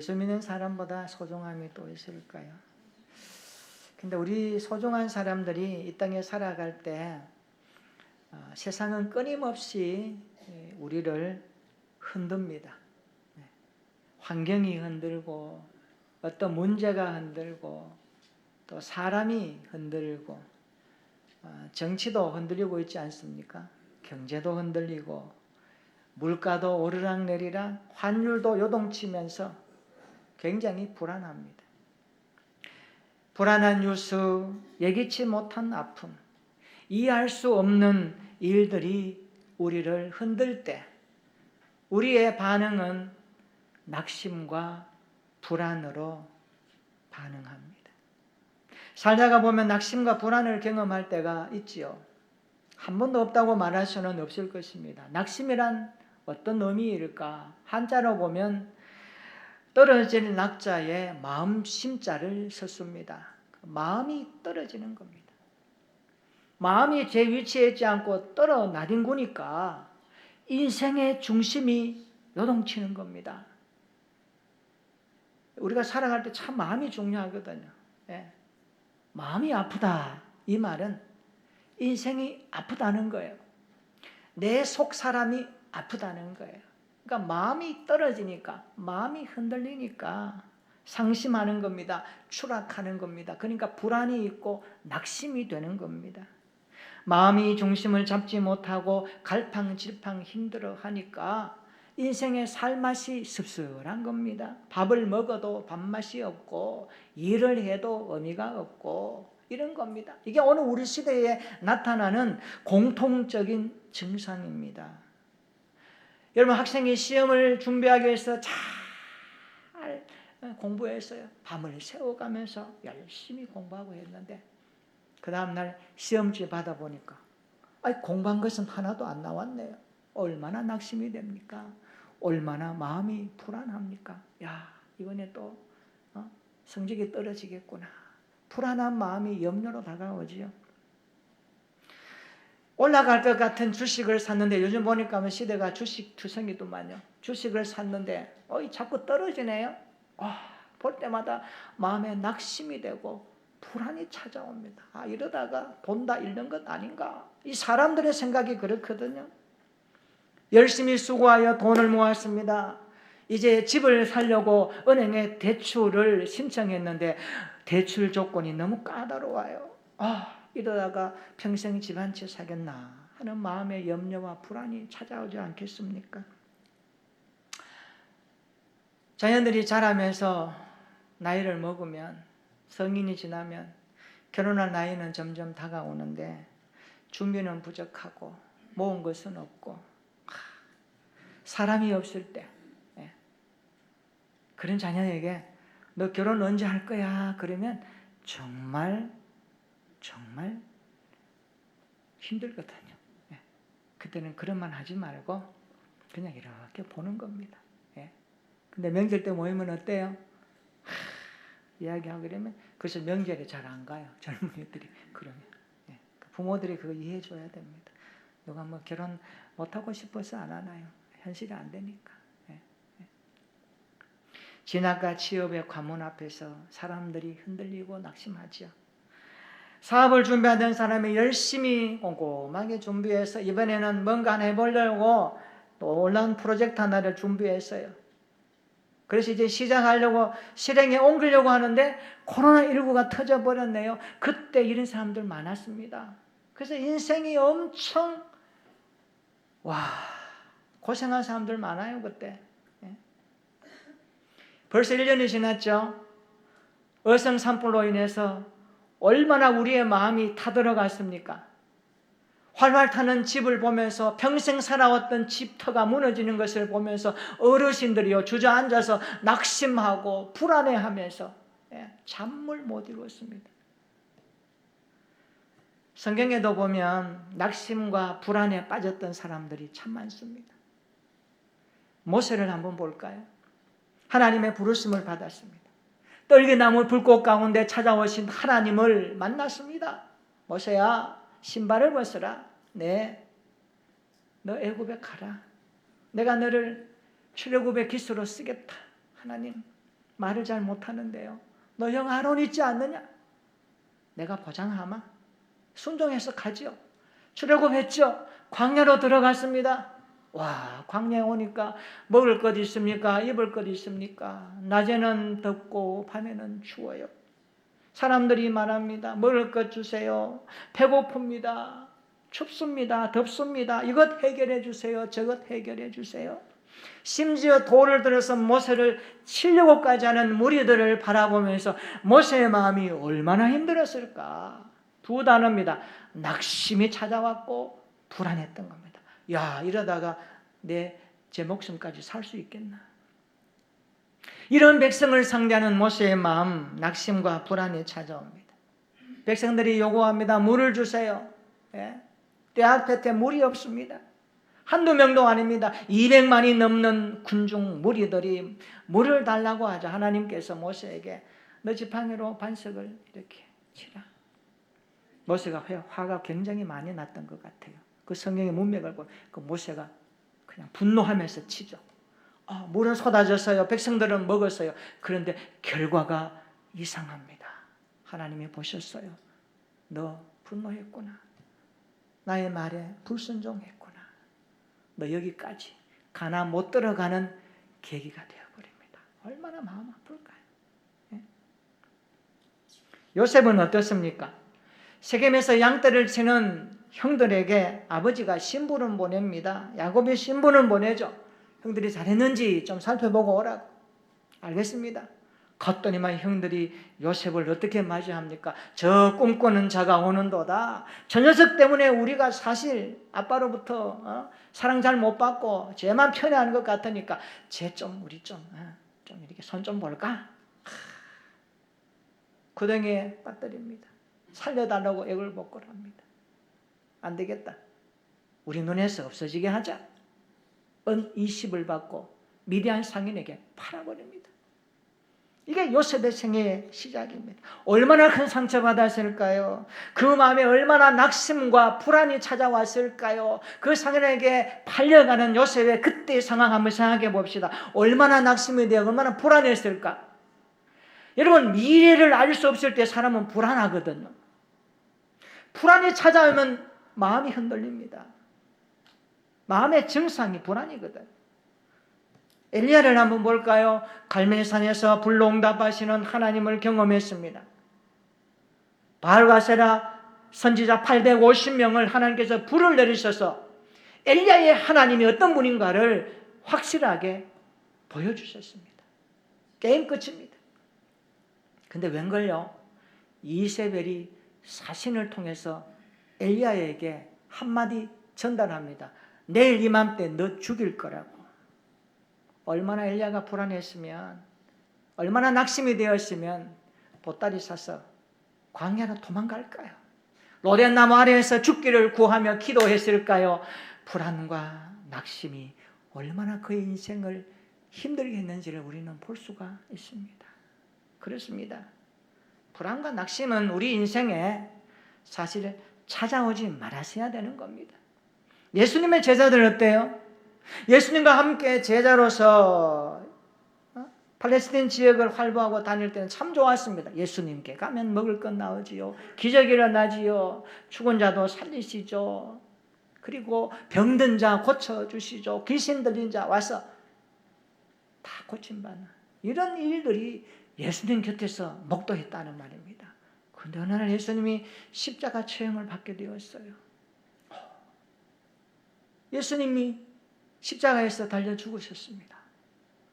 예수 믿는 사람보다 소중함이 또 있을까요? 근데 우리 소중한 사람들이 이 땅에 살아갈 때 세상은 끊임없이 우리를 흔듭니다. 환경이 흔들고 어떤 문제가 흔들고 또 사람이 흔들고 정치도 흔들리고 있지 않습니까? 경제도 흔들리고 물가도 오르락내리락 환율도 요동치면서 굉장히 불안합니다. 불안한 뉴스, 예기치 못한 아픔, 이해할 수 없는 일들이 우리를 흔들 때 우리의 반응은 낙심과 불안으로 반응합니다. 살다가 보면 낙심과 불안을 경험할 때가 있지요. 한 번도 없다고 말할 수는 없을 것입니다. 낙심이란 어떤 의미일까? 한자로 보면 떨어질 낙자에 마음 심자를 썼습니다. 마음이 떨어지는 겁니다. 마음이 제 위치에 있지 않고 떨어 나뒹구니까 인생의 중심이 요동치는 겁니다. 우리가 살아갈 때 참 마음이 중요하거든요. 마음이 아프다. 이 말은 인생이 아프다는 거예요. 내 속 사람이 아프다는 거예요. 그러니까 마음이 떨어지니까, 마음이 흔들리니까 상심하는 겁니다. 추락하는 겁니다. 그러니까 불안이 있고 낙심이 되는 겁니다. 마음이 중심을 잡지 못하고 갈팡질팡 힘들어하니까 인생의 살맛이 씁쓸한 겁니다. 밥을 먹어도 밥맛이 없고 일을 해도 의미가 없고 이런 겁니다. 이게 오늘 우리 시대에 나타나는 공통적인 증상입니다. 여러분, 학생이 시험을 준비하기 위해서 잘 공부했어요. 밤을 새워가면서 열심히 공부하고 했는데 그 다음날 시험지 받아보니까 공부한 것은 하나도 안 나왔네요. 얼마나 낙심이 됩니까? 얼마나 마음이 불안합니까? 이번에 또 성적이 떨어지겠구나. 불안한 마음이 염려로 다가오지요. 올라갈 것 같은 주식을 샀는데 요즘 보니까 시대가 주식 투성이더만요. 주식을 샀는데 자꾸 떨어지네요. 볼 때마다 마음에 낙심이 되고 불안이 찾아옵니다. 이러다가 돈 다 잃는 것 아닌가? 이 사람들의 생각이 그렇거든요. 열심히 수고하여 돈을 모았습니다. 이제 집을 사려고 은행에 대출을 신청했는데 대출 조건이 너무 까다로워요. 이러다가 평생 집 한 채 사겠나 하는 마음의 염려와 불안이 찾아오지 않겠습니까? 자녀들이 자라면서 나이를 먹으면 성인이 지나면 결혼할 나이는 점점 다가오는데 준비는 부족하고 모은 것은 없고 사람이 없을 때 그런 자녀에게 너 결혼 언제 할 거야? 그러면 정말 힘들거든요. 그때는 그런 말 하지 말고 그냥 이렇게 보는 겁니다. 근데 명절 때 모이면 어때요? 이야기하고 그러면 그래서 명절에 잘 안 가요. 젊은이들이 그러면. 부모들이 그거 이해해 줘야 됩니다. 누가 뭐 결혼 못하고 싶어서 안 하나요? 현실이 안 되니까. 진학과 취업의 관문 앞에서 사람들이 흔들리고 낙심하죠. 사업을 준비하던 사람이 열심히 꼼꼼하게 준비해서 이번에는 뭔가 하나 해보려고 또 온라인 프로젝트 하나를 준비했어요. 그래서 이제 시작하려고 실행에 옮기려고 하는데 코로나19가 터져버렸네요. 그때 이런 사람들 많았습니다. 그래서 인생이 엄청 고생한 사람들 많아요. 그때. 벌써 1년이 지났죠. 어성산불로 인해서 얼마나 우리의 마음이 타들어갔습니까? 활활 타는 집을 보면서 평생 살아왔던 집터가 무너지는 것을 보면서 어르신들이요 주저앉아서 낙심하고 불안해하면서 잠을 못 이루었습니다. 성경에도 보면 낙심과 불안에 빠졌던 사람들이 참 많습니다. 모세를 한번 볼까요? 하나님의 부르심을 받았습니다. 떨기나무 불꽃 가운데 찾아오신 하나님을 만났습니다. 모세야, 신발을 벗어라. 너 애굽에 가라. 내가 너를 출애굽의 기수로 쓰겠다. 하나님, 말을 잘 못하는데요. 너 형 아론 있지 않느냐? 내가 보장하마. 순종해서 가지요. 출애굽했죠. 광야로 들어갔습니다. 와, 광야에 오니까 먹을 것 있습니까? 입을 것 있습니까? 낮에는 덥고 밤에는 추워요. 사람들이 말합니다. 먹을 것 주세요. 배고픕니다. 춥습니다. 덥습니다. 이것 해결해 주세요. 저것 해결해 주세요. 심지어 돌을 들어서 모세를 치려고까지 하는 무리들을 바라보면서 모세의 마음이 얼마나 힘들었을까. 두 단어입니다. 낙심이 찾아왔고 불안했던 겁니다. 야, 이러다가 제 목숨까지 살 수 있겠나. 이런 백성을 상대하는 모세의 마음, 낙심과 불안이 찾아옵니다. 백성들이 요구합니다. 물을 주세요. 예? 떼약볕에 물이 없습니다. 한두 명도 아닙니다. 200만이 넘는 군중 무리들이 물을 달라고 하자 하나님께서 모세에게 너 지팡이로 반석을 이렇게 치라. 모세가 화가 굉장히 많이 났던 것 같아요. 그 성경의 문맥을 보면 그 모세가 그냥 분노하면서 치죠. 물은 쏟아졌어요. 백성들은 먹었어요. 그런데 결과가 이상합니다. 하나님이 보셨어요. 너 분노했구나. 나의 말에 불순종했구나. 너 여기까지 가나 못 들어가는 계기가 되어버립니다. 얼마나 마음 아플까요? 예? 요셉은 어떻습니까? 세겜에서 양떼를 치는 형들에게 아버지가 신부를 보냅니다. 야곱이 신부를 보내죠. 형들이 잘했는지 좀 살펴보고 오라고. 알겠습니다. 갔더니만 형들이 요셉을 어떻게 맞이합니까? 저 꿈꾸는 자가 오는도다. 저 녀석 때문에 우리가 사실 아빠로부터 사랑 잘 못 받고 쟤만 편애하는 것 같으니까 쟤 좀 우리 좀 이렇게 손 좀 볼까? 구덩이에 빠뜨립니다. 살려달라고 애걸복걸합니다. 안 되겠다. 우리 눈에서 없어지게 하자. 은 20을 받고 미디안 상인에게 팔아버립니다. 이게 요셉의 생애의 시작입니다. 얼마나 큰 상처받았을까요? 그 마음에 얼마나 낙심과 불안이 찾아왔을까요? 그 상인에게 팔려가는 요셉의 그때의 상황 한번 생각해 봅시다. 얼마나 낙심이 되어 얼마나 불안했을까? 여러분, 미래를 알 수 없을 때 사람은 불안하거든요. 불안이 찾아오면 마음이 흔들립니다. 마음의 증상이 불안이거든. 엘리야를 한번 볼까요? 갈멜산에서 불로 응답하시는 하나님을 경험했습니다. 바알과 세라 선지자 850명을 하나님께서 불을 내리셔서 엘리야의 하나님이 어떤 분인가를 확실하게 보여주셨습니다. 게임 끝입니다. 근데 웬걸요? 이세벨이 사신을 통해서 엘리야에게 한마디 전달합니다. 내일 이맘때 너 죽일 거라고. 얼마나 엘리야가 불안했으면, 얼마나 낙심이 되었으면 보따리 싸서 광야로 도망갈까요? 로덴나무 아래에서 죽기를 구하며 기도했을까요? 불안과 낙심이 얼마나 그의 인생을 힘들게 했는지를 우리는 볼 수가 있습니다. 그렇습니다. 불안과 낙심은 우리 인생에 사실 찾아오지 말았어야 되는 겁니다. 예수님의 제자들 어때요? 예수님과 함께 제자로서 팔레스틴 지역을 활보하고 다닐 때는 참 좋았습니다. 예수님께 가면 먹을 것 나오지요. 기적이 일어나지요. 죽은 자도 살리시죠. 그리고 병든 자 고쳐주시죠. 귀신 들린 자 와서 다 고침받는 이런 일들이 예수님 곁에서 목도했다는 말입니다. 그런데 어느 날 예수님이 십자가 처형을 받게 되었어요. 예수님이 십자가에서 달려 죽으셨습니다.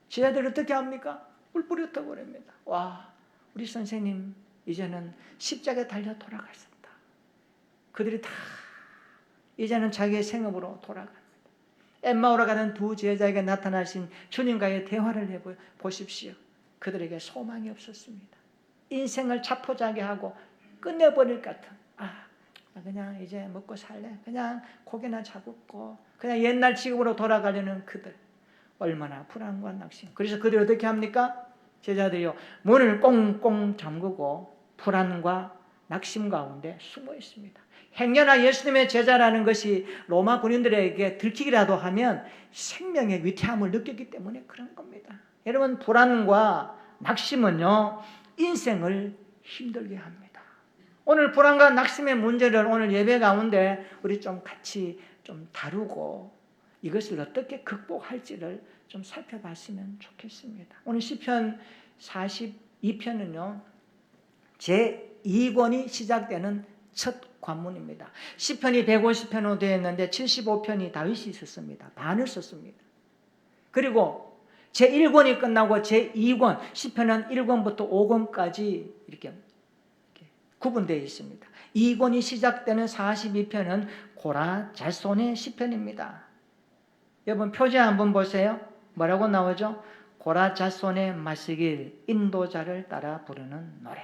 제자들 어떻게 합니까? 뿔뿔이 흩어버립니다. 와, 우리 선생님 이제는 십자가에 달려 돌아갔습니다. 그들이 다 이제는 자기의 생업으로 돌아갑니다. 엠마오로 가는 두 제자에게 나타나신 주님과의 대화를 해보십시오. 그들에게 소망이 없었습니다. 인생을 자포자기 하고 끝내버릴 것 같은, 그냥 이제 먹고 살래. 그냥 고기나 잡고 그냥 옛날 직업으로 돌아가려는 그들. 얼마나 불안과 낙심. 그래서 그들이 어떻게 합니까? 제자들이요, 문을 꽁꽁 잠그고 불안과 낙심 가운데 숨어 있습니다. 행여나 예수님의 제자라는 것이 로마 군인들에게 들키기라도 하면 생명의 위태함을 느꼈기 때문에 그런 겁니다. 여러분, 불안과 낙심은요, 인생을 힘들게 합니다. 오늘 불안과 낙심의 문제를 오늘 예배 가운데 우리 좀 같이 좀 다루고 이것을 어떻게 극복할지를 좀 살펴봤으면 좋겠습니다. 오늘 시편 42편은요, 제2권이 시작되는 첫 관문입니다. 시편이 150편으로 되어 있는데 75편이 다윗이 썼습니다. 반을 썼습니다. 그리고 제1권이 끝나고 제2권, 시편은 1권부터 5권까지 이렇게 구분되어 있습니다. 2권이 시작되는 42편은 고라 자손의 시편입니다. 여러분 표제 한번 보세요. 뭐라고 나오죠? 고라 자손의 마시길 인도자를 따라 부르는 노래.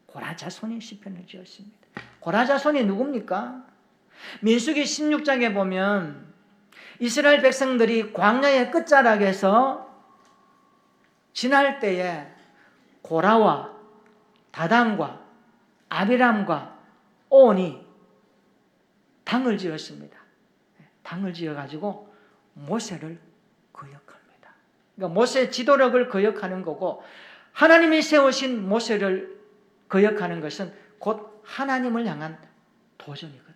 고라 자손의 시편을 지었습니다. 고라 자손이 누굽니까? 민수기 16장에 보면 이스라엘 백성들이 광야의 끝자락에서 지날 때에 고라와 다단과 아비람과 온이 당을 지었습니다. 당을 지어가지고 모세를 거역합니다. 그러니까 모세 지도력을 거역하는 거고, 하나님이 세우신 모세를 거역하는 것은 곧 하나님을 향한 도전이거든요.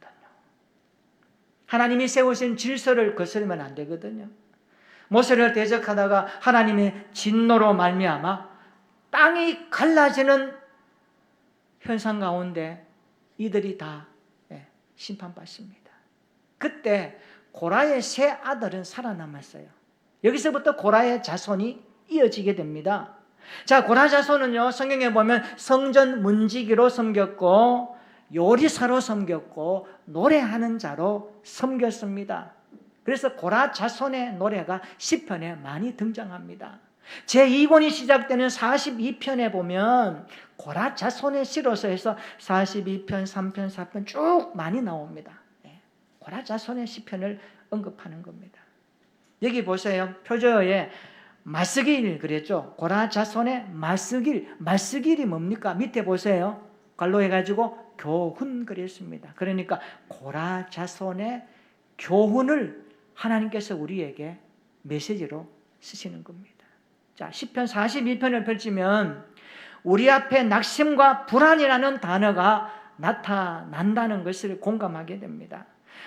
하나님이 세우신 질서를 거스르면 안 되거든요. 모세를 대적하다가 하나님의 진노로 말미암아 땅이 갈라지는 현상 가운데 이들이 다 심판받습니다. 그때 고라의 세 아들은 살아남았어요. 여기서부터 고라의 자손이 이어지게 됩니다. 자, 고라 자손은요, 성경에 보면 성전 문지기로 섬겼고 요리사로 섬겼고 노래하는 자로 섬겼습니다. 그래서 고라 자손의 노래가 시편에 많이 등장합니다. 제2권이 시작되는 42편에 보면 고라 자손의 시로서 해서 42편, 3편, 4편 쭉 많이 나옵니다. 고라 자손의 시편을 언급하는 겁니다. 여기 보세요. 표저에 마스길 그랬죠. 고라 자손의 마스길. 마스길이 뭡니까? 밑에 보세요. 갈로 해가지고 교훈 그랬습니다. 그러니까 고라 자손의 교훈을 하나님께서 우리에게 메시지로 쓰시는 겁니다. 자, 시편 42편을 펼치면 우리 앞에 낙심과 불안이라는 단어가 나타난다는 것을 공감하게 됩니다.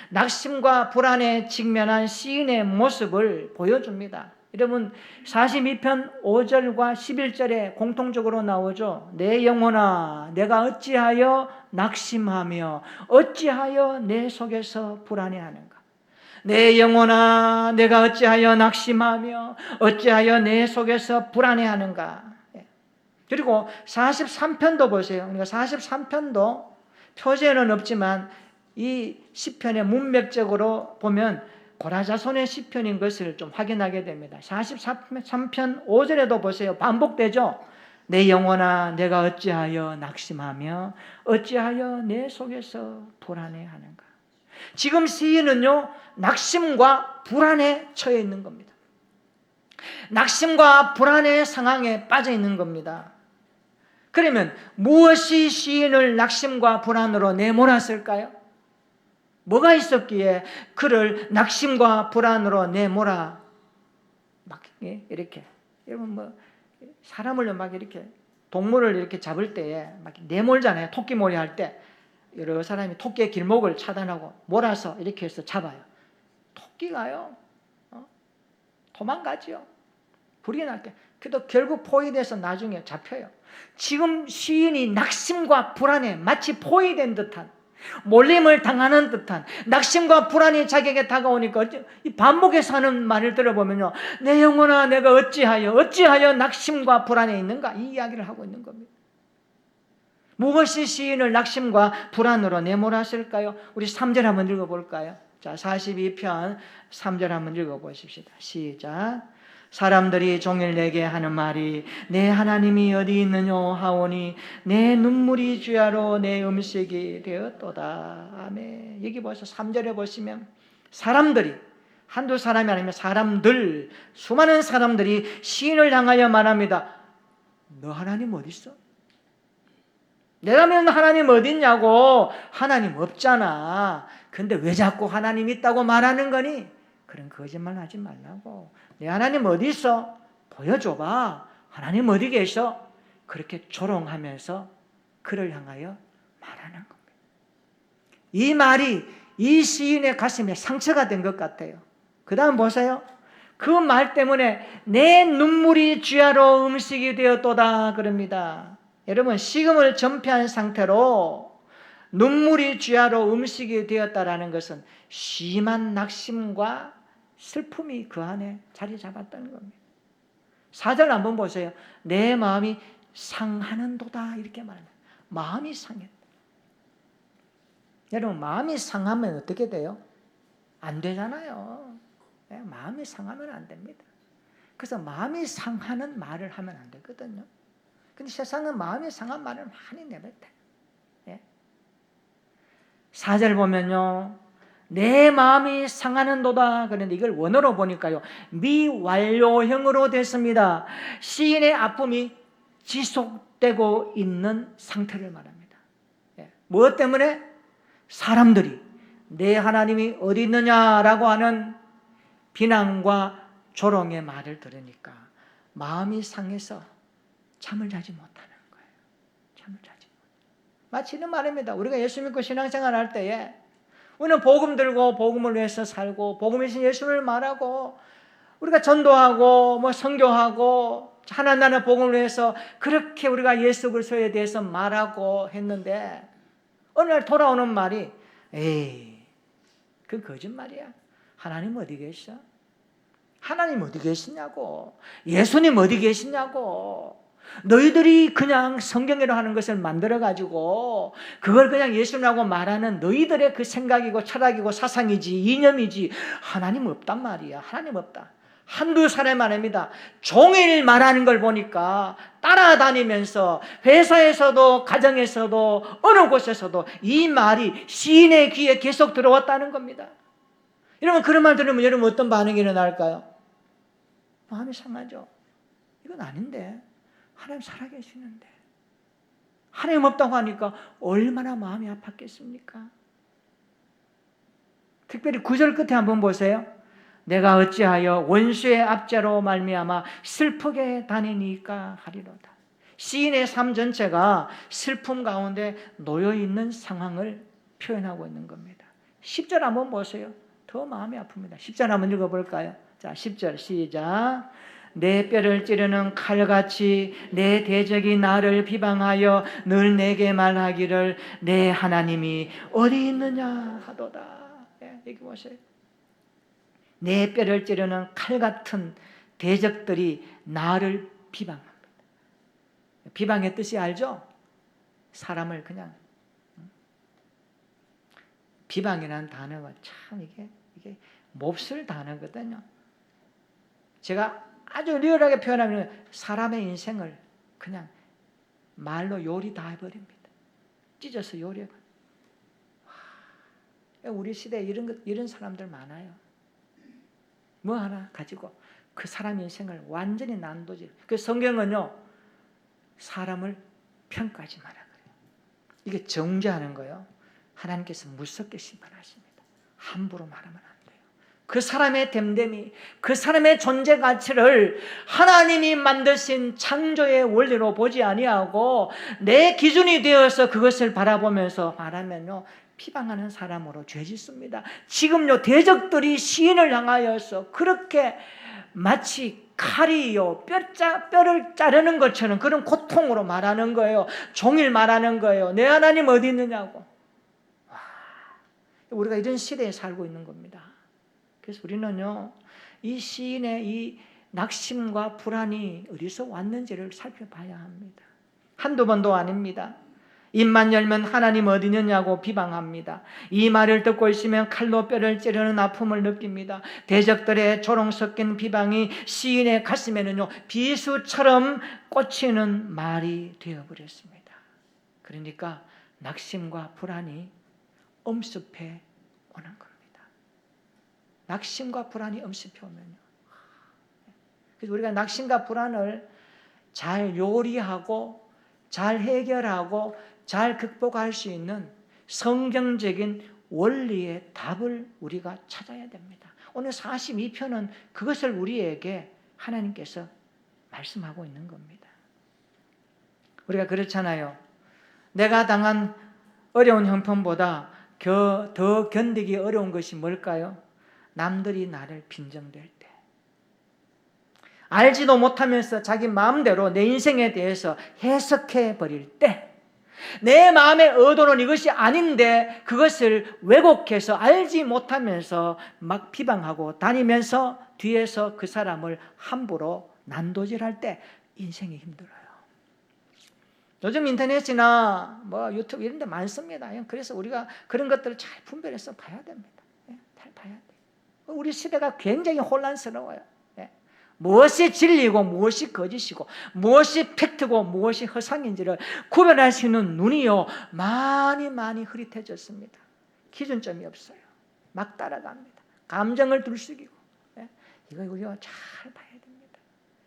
낙심과 불안에 직면한 시인의 모습을 보여줍니다. 여러분 42편 5절과 11절에 공통적으로 나오죠. 내 영혼아 내가 어찌하여 낙심하며 어찌하여 내 속에서 불안해하는가. 내 영혼아 내가 어찌하여 낙심하며 어찌하여 내 속에서 불안해하는가. 그리고 43편도 보세요. 그러니까 43편도 표제는 없지만 이 시편의 문맥적으로 보면 고라 자손의 시편인 것을 좀 확인하게 됩니다. 43편 5절에도 보세요. 반복되죠. 내 영혼아 내가 어찌하여 낙심하며 어찌하여 내 속에서 불안해하는가. 지금 시인은요 낙심과 불안에 처해 있는 겁니다. 낙심과 불안의 상황에 빠져 있는 겁니다. 그러면 무엇이 시인을 낙심과 불안으로 내몰았을까요? 뭐가 있었기에 그를 낙심과 불안으로 내몰아 막 이렇게 여러분 뭐 사람을 막 이렇게 동물을 이렇게 잡을 때에 막 내몰잖아요. 토끼몰이 할 때 여러 사람이 토끼의 길목을 차단하고 몰아서 이렇게 해서 잡아요. 토끼가요 도망가지요. 불이 날 때. 그래도 결국 포위돼서 나중에 잡혀요. 지금 시인이 낙심과 불안에 마치 포위된 듯한 몰림을 당하는 듯한 낙심과 불안이 자기에게 다가오니까 이 반복해서 하는 말을 들어보면요. 내 영혼아 내가 어찌하여 낙심과 불안에 있는가 이 이야기를 하고 있는 겁니다. 무엇이 시인을 낙심과 불안으로 내몰았을까요? 우리 3절 한번 읽어볼까요? 자, 42편 3절 한번 읽어보십시다. 시작. 사람들이 종일 내게 하는 말이 내 하나님이 어디 있느냐 하오니 내 눈물이 주야로 내 음식이 되었도다. 아멘. 여기 벌써 3절에 보시면 사람들이 한두 사람이 아니면 사람들 수많은 사람들이 시인을 향하여 말합니다. 너 하나님 어디 있어? 내가 면 하나님 어디 있냐고. 하나님 없잖아. 근데 왜 자꾸 하나님 있다고 말하는 거니? 그런 거짓말 하지 말라고. 내 하나님 어디 있어? 보여줘봐. 하나님 어디 계셔? 그렇게 조롱하면서 그를 향하여 말하는 겁니다. 이 말이 이 시인의 가슴에 상처가 된 것 같아요. 그 다음 보세요. 그 말 때문에 내 눈물이 쥐하로 음식이 되었도다 그럽니다. 여러분, 식음을 전폐한 상태로 눈물이 쥐하로 음식이 되었다라는 것은 심한 낙심과 슬픔이 그 안에 자리 잡았다는 겁니다. 4절 한번 보세요. 내 마음이 상하는도다 이렇게 말합니다. 마음이 상했다. 여러분, 마음이 상하면 어떻게 돼요? 안 되잖아요. 마음이 상하면 안 됩니다. 그래서 마음이 상하는 말을 하면 안 되거든요. 근데 세상은 마음이 상한 말을 많이 내뱉어요. 4절 보면요, 내 마음이 상하는도다. 그런데 이걸 원어로 보니까요, 미완료형으로 됐습니다. 시인의 아픔이 지속되고 있는 상태를 말합니다. 무엇 때문에? 사람들이 내 하나님이 어디 있느냐라고 하는 비난과 조롱의 말을 들으니까 마음이 상해서 잠을 자지 못하는 거예요. 잠을 자지 못하는. 마치 이런 말입니다. 우리가 예수 믿고 신앙생활 할 때에 우리는 복음 들고 복음을 위해서 살고 복음이신 예수를 말하고 우리가 전도하고 뭐 선교하고 하나님 나라 복음을 위해서 그렇게 우리가 예수 그리스도에 대해서 말하고 했는데 어느 날 돌아오는 말이 에이, 그 거짓말이야. 하나님 어디 계셔? 하나님 어디 계시냐고. 예수님 어디 계시냐고. 너희들이 그냥 성경으로 하는 것을 만들어가지고 그걸 그냥 예수라고 말하는 너희들의 그 생각이고 철학이고 사상이지 이념이지 하나님 없단 말이야. 하나님 없다. 한두 사람 말입니다. 종일 말하는 걸 보니까 따라다니면서 회사에서도 가정에서도 어느 곳에서도 이 말이 시인의 귀에 계속 들어왔다는 겁니다. 여러분, 그런 말 들으면 여러분 어떤 반응이 일어날까요? 마음이 상하죠. 이건 아닌데, 하나님 살아계시는데 하나님 없다고 하니까 얼마나 마음이 아팠겠습니까? 특별히 9절 끝에 한번 보세요. 내가 어찌하여 원수의 압제로 말미암아 슬프게 다니니까 하리로다. 시인의 삶 전체가 슬픔 가운데 놓여 있는 상황을 표현하고 있는 겁니다. 10절 한번 보세요. 더 마음이 아픕니다. 10절 한번 읽어볼까요? 자, 10절 시작. 내 뼈를 찌르는 칼같이 내 대적이 나를 비방하여 늘 내게 말하기를 내 하나님이 어디 있느냐 하도다. 여기 보세요. 내 뼈를 찌르는 칼같은 대적들이 나를 비방합니다. 비방의 뜻이 알죠? 사람을 그냥 비방이라는 단어가 참 이게 몹쓸 단어거든요. 제가 아주 리얼하게 표현하면 사람의 인생을 그냥 말로 요리 다 해버립니다. 찢어서 요리해버립니다. 우리 시대에 이런 사람들 많아요. 뭐 하나 가지고 그 사람 인생을 완전히 난도질. 그 성경은요, 사람을 평가하지 마라 그래요. 이게 정죄하는 거예요. 하나님께서 무섭게 심판하십니다. 함부로 말하면 안 돼요. 그 사람의 됨됨이, 그 사람의 존재 가치를 하나님이 만드신 창조의 원리로 보지 아니하고 내 기준이 되어서 그것을 바라보면서 말하면요, 비방하는 사람으로 죄짓습니다. 지금요, 대적들이 시인을 향하여서 그렇게 마치 칼이요, 뼈를 자르는 것처럼 그런 고통으로 말하는 거예요. 종일 말하는 거예요. 내 하나님 어디 있느냐고. 와, 우리가 이런 시대에 살고 있는 겁니다. 그래서 우리는요, 이 시인의 이 낙심과 불안이 어디서 왔는지를 살펴봐야 합니다. 한두 번도 아닙니다. 입만 열면 하나님 어디 있느냐고 비방합니다. 이 말을 듣고 있으면 칼로 뼈를 찌르는 아픔을 느낍니다. 대적들의 조롱 섞인 비방이 시인의 가슴에는요, 비수처럼 꽂히는 말이 되어버렸습니다. 그러니까 낙심과 불안이 엄습해 오는 겁니다. 낙심과 불안이 엄습해 오면요, 그래서 우리가 낙심과 불안을 잘 요리하고 잘 해결하고 잘 극복할 수 있는 성경적인 원리의 답을 우리가 찾아야 됩니다. 오늘 42편은 그것을 우리에게 하나님께서 말씀하고 있는 겁니다. 우리가 그렇잖아요. 내가 당한 어려운 형편보다 더 견디기 어려운 것이 뭘까요? 남들이 나를 빈정댈 때, 알지도 못하면서 자기 마음대로 내 인생에 대해서 해석해 버릴 때, 내 마음의 의도는 이것이 아닌데 그것을 왜곡해서 알지 못하면서 막 비방하고 다니면서 뒤에서 그 사람을 함부로 난도질할 때 인생이 힘들어요. 요즘 인터넷이나 뭐 유튜브 이런 데 많습니다. 그래서 우리가 그런 것들을 잘 분별해서 봐야 됩니다. 잘 봐야 돼요. 우리 시대가 굉장히 혼란스러워요. 무엇이 진리고 무엇이 거짓이고 무엇이 팩트고 무엇이 허상인지를 구별할 수 있는 눈이요 많이 흐릿해졌습니다. 기준점이 없어요. 막 따라갑니다. 감정을 들쑥이고. 이거 우리가 잘 봐야 됩니다.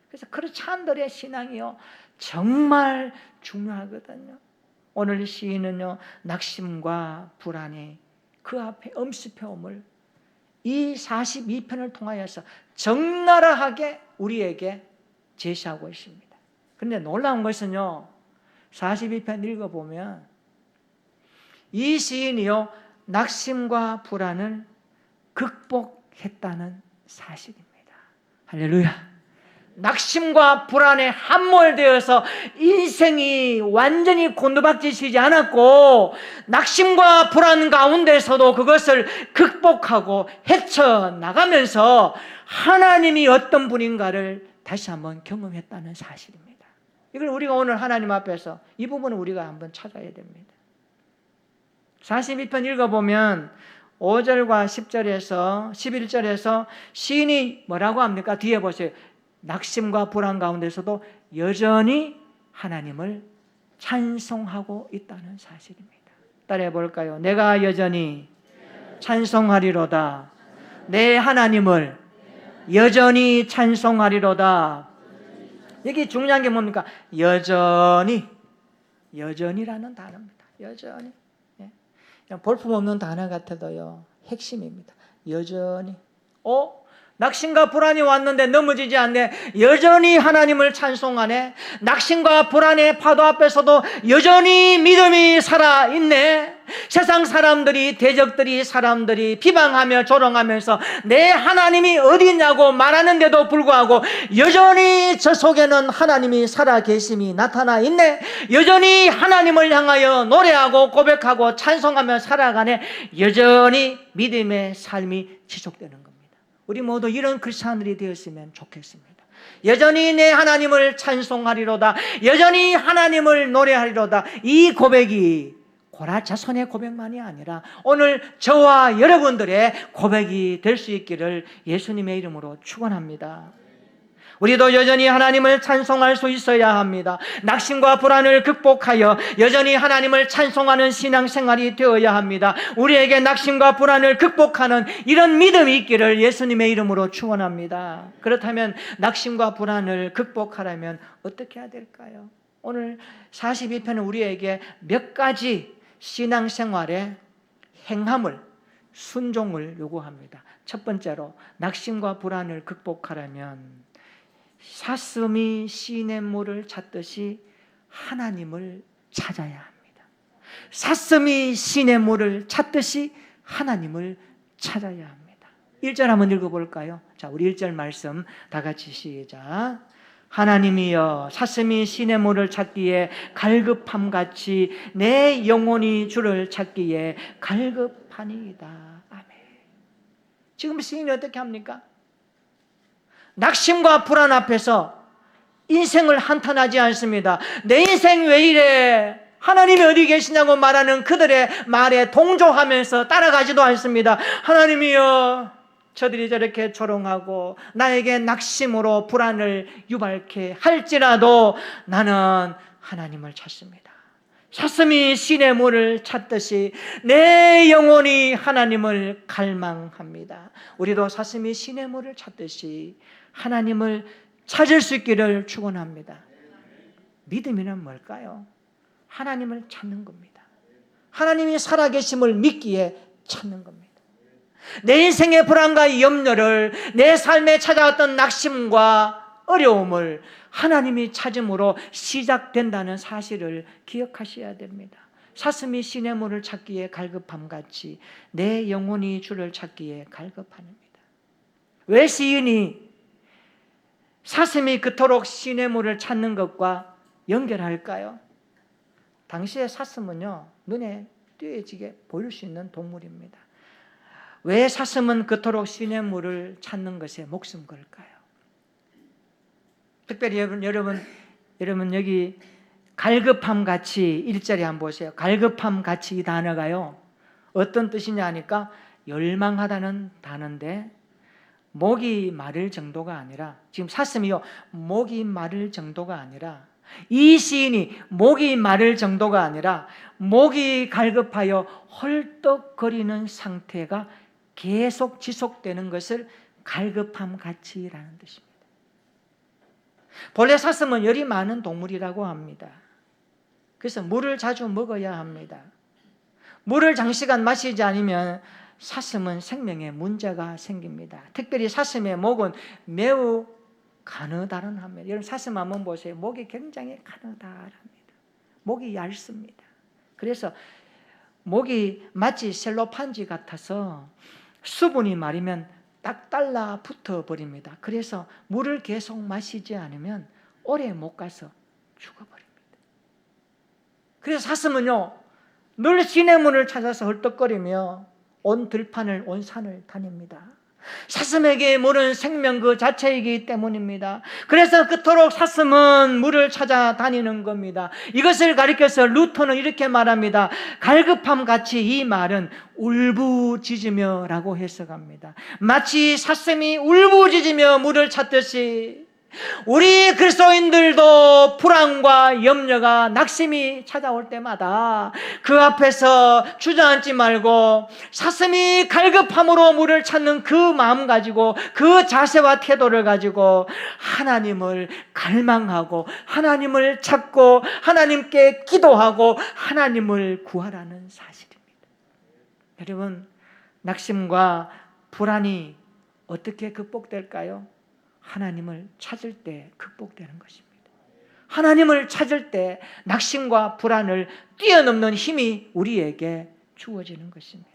그래서 크리스찬들의 신앙이요 정말 중요하거든요. 오늘 시인은요 낙심과 불안이 그 앞에 엄습해옴을 이 42편을 통하여서 적나라하게 우리에게 제시하고 있습니다. 그런데 놀라운 것은요 42편 읽어보면 이 시인이요 낙심과 불안을 극복했다는 사실입니다. 할렐루야. 낙심과 불안에 함몰되어서 인생이 완전히 곤두박질치지 않았고 낙심과 불안 가운데서도 그것을 극복하고 헤쳐나가면서 하나님이 어떤 분인가를 다시 한번 경험했다는 사실입니다. 이걸 우리가 오늘 하나님 앞에서 이 부분을 우리가 한번 찾아야 됩니다. 42편 읽어보면 5절과 10절에서 11절에서 시인이 뭐라고 합니까? 뒤에 보세요. 낙심과 불안 가운데서도 여전히 하나님을 찬송하고 있다는 사실입니다. 따라해 볼까요? 내가 여전히 찬송하리로다. 내 하나님을 여전히 찬송하리로다. 여기 중요한 게 뭡니까? 여전히라는 단어입니다. 여전히. 그냥 볼품없는 단어 같아도요 핵심입니다. 여전히. 낙심과 불안이 왔는데 넘어지지 않네. 여전히 하나님을 찬송하네. 낙심과 불안의 파도 앞에서도 여전히 믿음이 살아있네. 세상 사람들이, 대적들이, 사람들이 비방하며 조롱하면서 내 하나님이 어디냐고 말하는데도 불구하고 여전히 저 속에는 하나님이 살아계심이 나타나 있네. 여전히 하나님을 향하여 노래하고 고백하고 찬송하며 살아가네. 여전히 믿음의 삶이 지속되는 겁니다. 우리 모두 이런 크리스찬들이 되었으면 좋겠습니다. 여전히 내 하나님을 찬송하리로다. 여전히 하나님을 노래하리로다. 이 고백이 고라 자손의 고백만이 아니라 오늘 저와 여러분들의 고백이 될 수 있기를 예수님의 이름으로 축원합니다. 우리도 여전히 하나님을 찬송할 수 있어야 합니다. 낙심과 불안을 극복하여 여전히 하나님을 찬송하는 신앙생활이 되어야 합니다. 우리에게 낙심과 불안을 극복하는 이런 믿음이 있기를 예수님의 이름으로 축원합니다. 그렇다면 낙심과 불안을 극복하려면 어떻게 해야 될까요? 오늘 42편은 우리에게 몇 가지 신앙생활의 행함을, 순종을 요구합니다. 첫 번째로 낙심과 불안을 극복하려면 사슴이 시냇물을 찾듯이 하나님을 찾아야 합니다. 사슴이 시냇물을 찾듯이 하나님을 찾아야 합니다. 1절 한번 읽어볼까요? 자, 우리 1절 말씀 다 같이 시작. 하나님이여 사슴이 시냇물을 찾기에 갈급함같이 내 영혼이 주를 찾기에 갈급하니이다. 아멘. 지금 시인이 어떻게 합니까? 낙심과 불안 앞에서 인생을 한탄하지 않습니다. 내 인생 왜 이래? 하나님이 어디 계시냐고 말하는 그들의 말에 동조하면서 따라가지도 않습니다. 하나님이여 저들이 저렇게 조롱하고 나에게 낙심으로 불안을 유발케 할지라도 나는 하나님을 찾습니다. 사슴이 시냇물을 찾듯이 내 영혼이 하나님을 갈망합니다. 우리도 사슴이 시냇물을 찾듯이 하나님을 찾을 수 있기를 축원합니다. 믿음이란 뭘까요? 하나님을 찾는 겁니다. 하나님이 살아계심을 믿기에 찾는 겁니다. 내 인생의 불안과 염려를, 내 삶에 찾아왔던 낙심과 어려움을 하나님이 찾음으로 시작된다는 사실을 기억하셔야 됩니다. 사슴이 시냇물을 찾기에 갈급함같이 내 영혼이 주를 찾기에 갈급합니다. 왜 시인이 사슴이 그토록 시냇물을 찾는 것과 연결할까요? 당시의 사슴은요, 눈에 띄어지게 보일 수 있는 동물입니다. 왜 사슴은 그토록 시냇물을 찾는 것에 목숨 걸까요? 특별히 여러분 여기 갈급함같이 1절에 한번 보세요. 갈급함같이 이 단어가요, 어떤 뜻이냐 하니까 열망하다는 단어인데, 목이 마를 정도가 아니라, 지금 사슴이요, 목이 마를 정도가 아니라, 이 시인이 목이 마를 정도가 아니라 목이 갈급하여 헐떡거리는 상태가 계속 지속되는 것을 갈급함같이라는 뜻입니다. 본래 사슴은 열이 많은 동물이라고 합니다. 그래서 물을 자주 먹어야 합니다. 물을 장시간 마시지 않으면 사슴은 생명에 문제가 생깁니다. 특별히 사슴의 목은 매우 가느다란합니다. 여러분 사슴 한번 보세요. 목이 굉장히 가느다랍니다. 목이 얇습니다. 그래서 목이 마치 셀로판지 같아서 수분이 마르면 딱 달라붙어 버립니다. 그래서 물을 계속 마시지 않으면 오래 못 가서 죽어버립니다. 그래서 사슴은요, 늘 시냇물을 찾아서 헐떡거리며 온 들판을, 온 산을 다닙니다. 사슴에게 물은 생명 그 자체이기 때문입니다. 그래서 그토록 사슴은 물을 찾아다니는 겁니다. 이것을 가리켜서 루터는 이렇게 말합니다. 갈급함같이 이 말은 울부짖으며라고 해석합니다. 마치 사슴이 울부짖으며 물을 찾듯이 우리 그리스도인들도 불안과 염려가, 낙심이 찾아올 때마다 그 앞에서 주저앉지 말고 사슴이 갈급함으로 물을 찾는 그 마음 가지고, 그 자세와 태도를 가지고 하나님을 갈망하고 하나님을 찾고 하나님께 기도하고 하나님을 구하라는 사실입니다. 여러분, 낙심과 불안이 어떻게 극복될까요? 하나님을 찾을 때 극복되는 것입니다. 하나님을 찾을 때 낙심과 불안을 뛰어넘는 힘이 우리에게 주어지는 것입니다.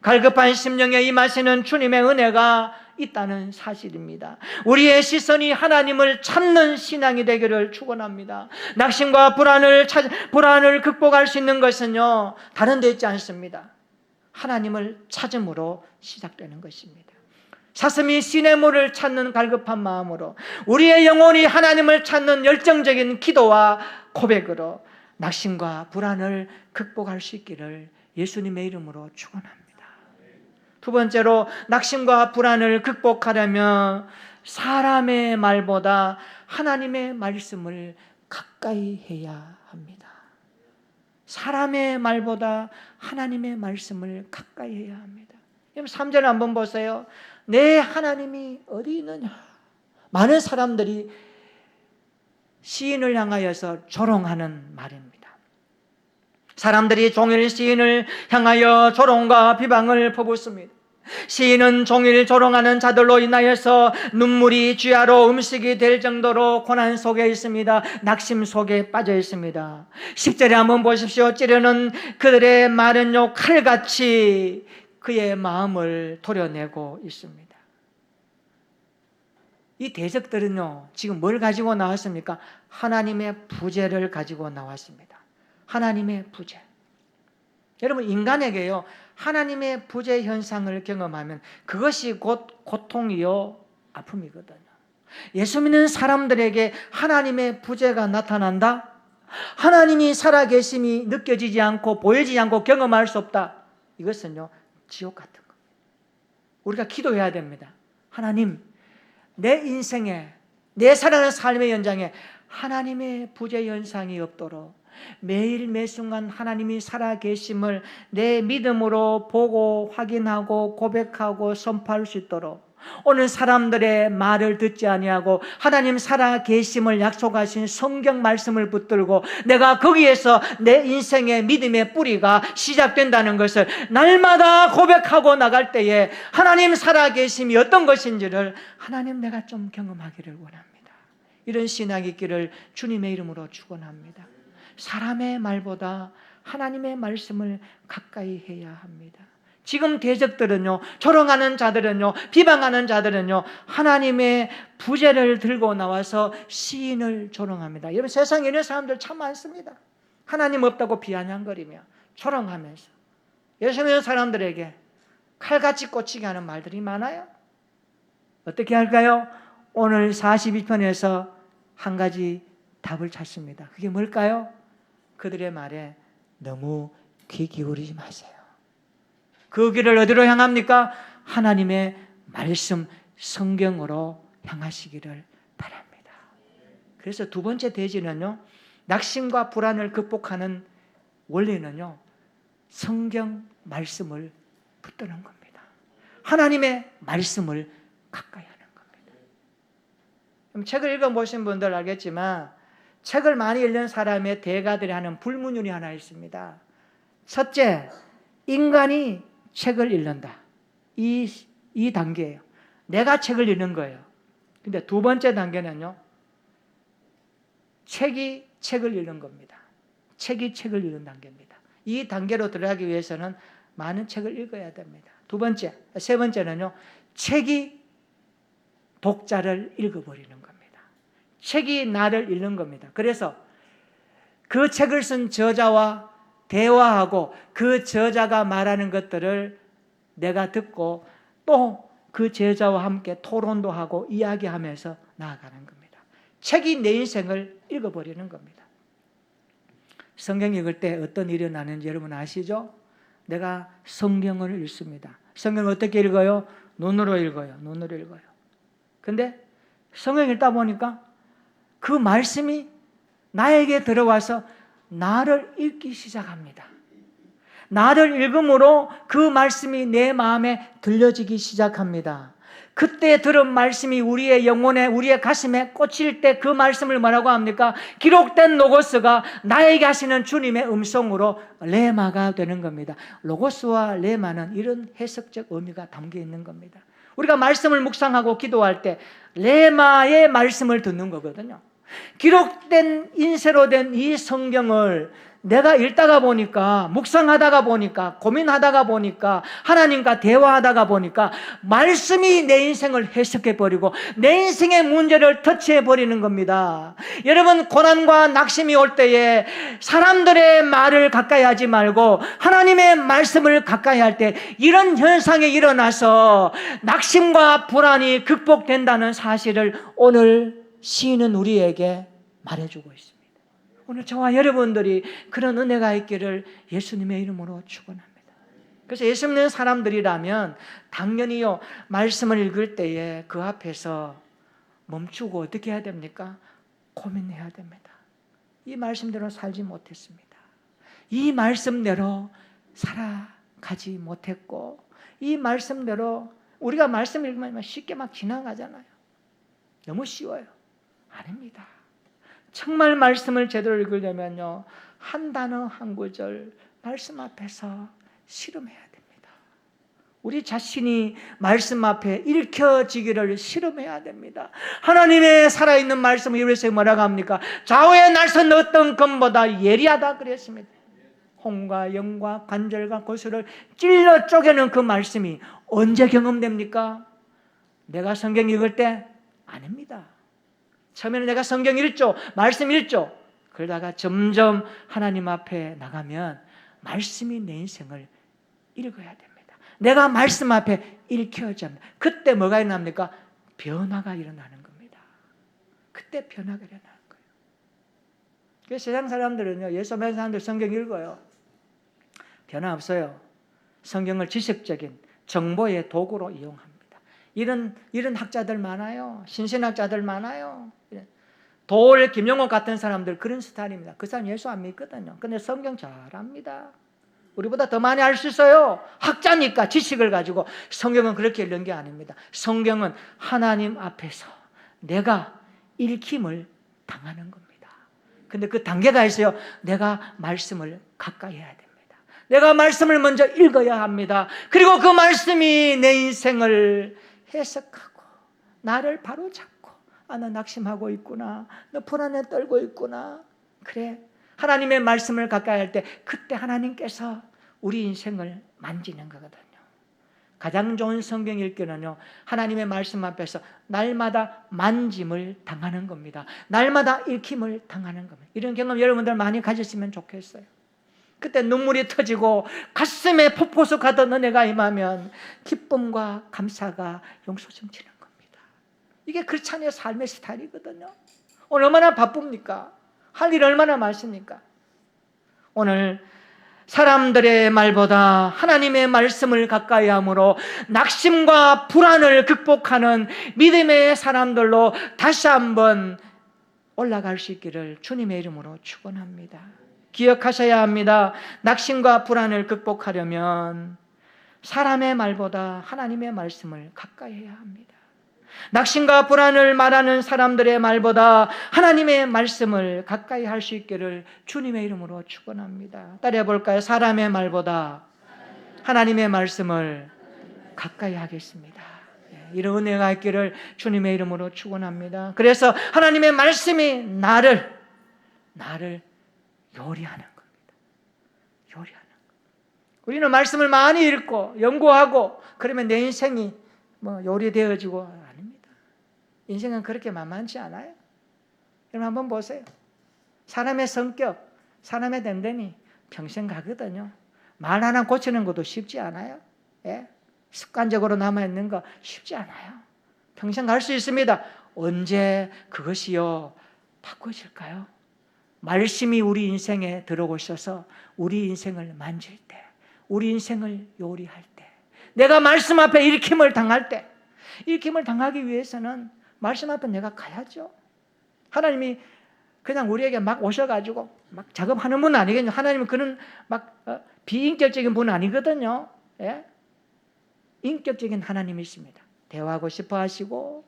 갈급한 심령에 임하시는 주님의 은혜가 있다는 사실입니다. 우리의 시선이 하나님을 찾는 신앙이 되기를 축원합니다. 낙심과 불안을 극복할 수 있는 것은요, 다른 데 있지 않습니다. 하나님을 찾음으로 시작되는 것입니다. 사슴이 시냇물을 찾는 갈급한 마음으로, 우리의 영혼이 하나님을 찾는 열정적인 기도와 고백으로 낙심과 불안을 극복할 수 있기를 예수님의 이름으로 축원합니다. 두 번째로, 낙심과 불안을 극복하려면 사람의 말보다 하나님의 말씀을 가까이 해야 합니다. 사람의 말보다 하나님의 말씀을 가까이 해야 합니다. 3절 한번 보세요. 내 하나님이 어디 있느냐? 많은 사람들이 시인을 향하여서 조롱하는 말입니다. 사람들이 종일 시인을 향하여 조롱과 비방을 퍼붓습니다. 시인은 종일 조롱하는 자들로 인하여서 눈물이 쥐하로 음식이 될 정도로 고난 속에 있습니다. 낙심 속에 빠져 있습니다. 10절에 한번 보십시오. 찌르는 그들의 말은요, 칼같이 그의 마음을 도려내고 있습니다. 이 대적들은요, 지금 뭘 가지고 나왔습니까? 하나님의 부재를 가지고 나왔습니다. 하나님의 부재. 여러분, 인간에게요, 하나님의 부재 현상을 경험하면 그것이 곧 고통이요, 아픔이거든요. 예수 믿는 사람들에게 하나님의 부재가 나타난다? 하나님이 살아계심이 느껴지지 않고 보여지지 않고 경험할 수 없다? 이것은요, 지옥 같은 겁니다. 우리가 기도해야 됩니다. 하나님, 내 인생에, 내 살아가는 삶의 현장에 하나님의 부재 현상이 없도록 매일 매순간 하나님이 살아계심을 내 믿음으로 보고 확인하고 고백하고 선포할 수 있도록, 오늘 사람들의 말을 듣지 아니하고 하나님 살아계심을 약속하신 성경 말씀을 붙들고 내가 거기에서 내 인생의 믿음의 뿌리가 시작된다는 것을 날마다 고백하고 나갈 때에 하나님 살아계심이 어떤 것인지를 하나님 내가 좀 경험하기를 원합니다. 이런 신앙이 있기를 주님의 이름으로 축원합니다. 사람의 말보다 하나님의 말씀을 가까이 해야 합니다. 지금 대적들은요, 조롱하는 자들은요, 비방하는 자들은요, 하나님의 부재를 들고 나와서 시인을 조롱합니다. 여러분, 세상에 이런 사람들 참 많습니다. 하나님 없다고 비아냥거리며 조롱하면서 예수 믿는 사람들에게 칼같이 꽂히게 하는 말들이 많아요. 어떻게 할까요? 오늘 42편에서 한 가지 답을 찾습니다. 그게 뭘까요? 그들의 말에 너무 귀 기울이지 마세요. 그 길을 어디로 향합니까? 하나님의 말씀, 성경으로 향하시기를 바랍니다. 그래서 두 번째 대지는요, 낙심과 불안을 극복하는 원리는요, 성경 말씀을 붙드는 겁니다. 하나님의 말씀을 가까이 하는 겁니다. 책을 읽어보신 분들 알겠지만 책을 많이 읽는 사람의 대가들이 하는 불문율이 하나 있습니다. 첫째, 인간이 책을 읽는다. 이 단계예요. 내가 책을 읽는 거예요. 근데 두 번째 단계는요, 책이 책을 읽는 겁니다. 책이 책을 읽는 단계입니다. 이 단계로 들어가기 위해서는 많은 책을 읽어야 됩니다. 세 번째는요, 책이 독자를 읽어버리는 겁니다. 책이 나를 읽는 겁니다. 그래서 그 책을 쓴 저자와 대화하고 그 저자가 말하는 것들을 내가 듣고 또 그 저자와 함께 토론도 하고 이야기하면서 나아가는 겁니다. 책이 내 인생을 읽어버리는 겁니다. 성경 읽을 때 어떤 일이 나는지 여러분 아시죠? 내가 성경을 읽습니다. 성경을 어떻게 읽어요? 눈으로 읽어요. 눈으로 읽어요. 근데 성경 읽다 보니까 그 말씀이 나에게 들어와서 나를 읽기 시작합니다. 나를 읽음으로 그 말씀이 내 마음에 들려지기 시작합니다. 그때 들은 말씀이 우리의 영혼에, 우리의 가슴에 꽂힐 때 그 말씀을 뭐라고 합니까? 기록된 로고스가 나에게 하시는 주님의 음성으로 레마가 되는 겁니다. 로고스와 레마는 이런 해석적 의미가 담겨 있는 겁니다. 우리가 말씀을 묵상하고 기도할 때 레마의 말씀을 듣는 거거든요. 기록된 인쇄로 된 이 성경을 내가 읽다가 보니까, 묵상하다가 보니까, 고민하다가 보니까, 하나님과 대화하다가 보니까 말씀이 내 인생을 해석해버리고 내 인생의 문제를 터치해버리는 겁니다. 여러분, 고난과 낙심이 올 때에 사람들의 말을 가까이 하지 말고 하나님의 말씀을 가까이 할 때 이런 현상이 일어나서 낙심과 불안이 극복된다는 사실을 오늘 시인은 우리에게 말해주고 있습니다. 오늘 저와 여러분들이 그런 은혜가 있기를 예수님의 이름으로 축원합니다. 그래서 예수 믿는 사람들이라면 당연히요, 말씀을 읽을 때에 그 앞에서 멈추고 어떻게 해야 됩니까? 고민해야 됩니다. 이 말씀대로 살지 못했습니다. 이 말씀대로 살아가지 못했고, 이 말씀대로 우리가 말씀 읽으면 쉽게 막 지나가잖아요. 너무 쉬워요. 아닙니다. 정말 말씀을 제대로 읽으려면요, 한 단어 한 구절 말씀 앞에서 실험해야 됩니다. 우리 자신이 말씀 앞에 읽혀지기를 실험해야 됩니다. 하나님의 살아있는 말씀을 이래서 뭐라고 합니까? 좌우에 날선 어떤 검보다 예리하다 그랬습니다. 혼과 영과 관절과 고수를 찔러 쪼개는 그 말씀이 언제 경험됩니까? 내가 성경 읽을 때? 아닙니다. 처음에는 내가 성경 읽죠, 말씀 읽죠. 그러다가 점점 하나님 앞에 나가면 말씀이 내 인생을 읽어야 됩니다. 내가 말씀 앞에 읽혀져야 합니다. 그때 뭐가 일어납니까? 변화가 일어나는 겁니다. 그때 변화가 일어나는 거예요. 그래서 세상 사람들은요, 예수 믿는 사람들 성경 읽어요. 변화 없어요. 성경을 지식적인 정보의 도구로 이용합니다. 이런 학자들 많아요. 신신학자들 많아요. 돌 김영옥 같은 사람들 그런 스타일입니다. 그 사람 예수 안 믿거든요. 근데 성경 잘 압니다. 우리보다 더 많이 알 수 있어요. 학자니까 지식을 가지고. 성경은 그렇게 읽는 게 아닙니다. 성경은 하나님 앞에서 내가 읽힘을 당하는 겁니다. 근데 그 단계가 있어요. 내가 말씀을 가까이 해야 됩니다. 내가 말씀을 먼저 읽어야 합니다. 그리고 그 말씀이 내 인생을 해석하고 나를 바로잡고 아, 너 낙심하고 있구나. 너 불안에 떨고 있구나. 그래. 하나님의 말씀을 가까이 할 때 그때 하나님께서 우리 인생을 만지는 거거든요. 가장 좋은 성경 읽기는요, 하나님의 말씀 앞에서 날마다 만짐을 당하는 겁니다. 날마다 읽힘을 당하는 겁니다. 이런 경험 여러분들 많이 가졌으면 좋겠어요. 그때 눈물이 터지고 가슴에 폭포수 가던 은혜가 임하면 기쁨과 감사가 용솟음치는 겁니다. 이게 크리스찬의 삶의 스타일이거든요. 오늘 얼마나 바쁩니까? 할 일 얼마나 많습니까? 오늘 사람들의 말보다 하나님의 말씀을 가까이 함으로 낙심과 불안을 극복하는 믿음의 사람들로 다시 한번 올라갈 수 있기를 주님의 이름으로 축원합니다. 기억하셔야 합니다. 낙심과 불안을 극복하려면 사람의 말보다 하나님의 말씀을 가까이 해야 합니다. 낙심과 불안을 말하는 사람들의 말보다 하나님의 말씀을 가까이 할 수 있기를 주님의 이름으로 축원합니다. 따라해 볼까요? 사람의 말보다 하나님의 말씀을 가까이 하겠습니다. 이런 은혜가 있기를 주님의 이름으로 축원합니다. 그래서 하나님의 말씀이 나를 요리하는 겁니다. 요리하는 겁니다. 우리는 말씀을 많이 읽고 연구하고 그러면 내 인생이 요리되어지고 아닙니다. 인생은 그렇게 만만치 않아요. 여러분 한번 보세요. 사람의 성격, 사람의 됨됨이 평생 가거든요. 말 하나 고치는 것도 쉽지 않아요. 예? 습관적으로 남아있는 거 쉽지 않아요. 평생 갈 수 있습니다. 언제 그것이요 바꿔질까요? 말씀이 우리 인생에 들어오셔서 우리 인생을 만질 때, 우리 인생을 요리할 때, 내가 말씀 앞에 일킴을 당할 때, 일킴을 당하기 위해서는 말씀 앞에 내가 가야죠. 하나님이 그냥 우리에게 막 오셔가지고 막 작업하는 분은 아니거든요. 하나님은 그런 막 비인격적인 분은 아니거든요. 예? 인격적인 하나님이십니다. 대화하고 싶어 하시고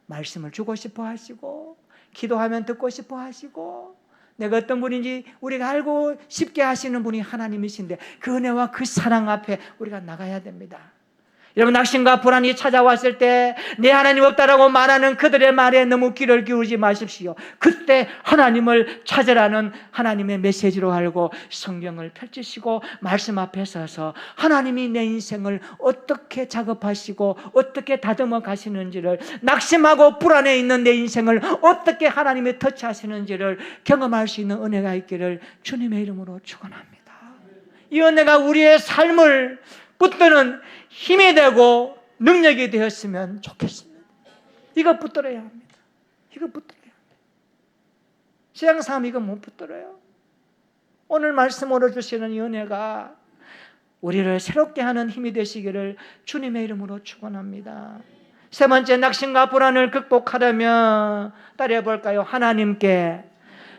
말씀을 주고 싶어 하시고 기도하면 듣고 싶어 하시고 내가 어떤 분인지 우리가 알고 싶게 하시는 분이 하나님이신데 그 은혜와 그 사랑 앞에 우리가 나가야 됩니다. 여러분 낙심과 불안이 찾아왔을 때 내 하나님 없다라고 말하는 그들의 말에 너무 귀를 기울이지 마십시오. 그때 하나님을 찾으라는 하나님의 메시지로 알고 성경을 펼치시고 말씀 앞에 서서 하나님이 내 인생을 어떻게 작업하시고 어떻게 다듬어 가시는지를, 낙심하고 불안해 있는 내 인생을 어떻게 하나님이 터치하시는지를 경험할 수 있는 은혜가 있기를 주님의 이름으로 축원합니다. 이 은혜가 우리의 삶을 붙드는 힘이 되고 능력이 되었으면 좋겠습니다. 이거 붙들어야 합니다. 이거 붙들어야 합니다. 세상 사람 이거 못 붙들어요. 오늘 말씀으로 주시는 이 은혜가 우리를 새롭게 하는 힘이 되시기를 주님의 이름으로 축원합니다. 세 번째, 낙심과 불안을 극복하려면 따라해 볼까요? 하나님께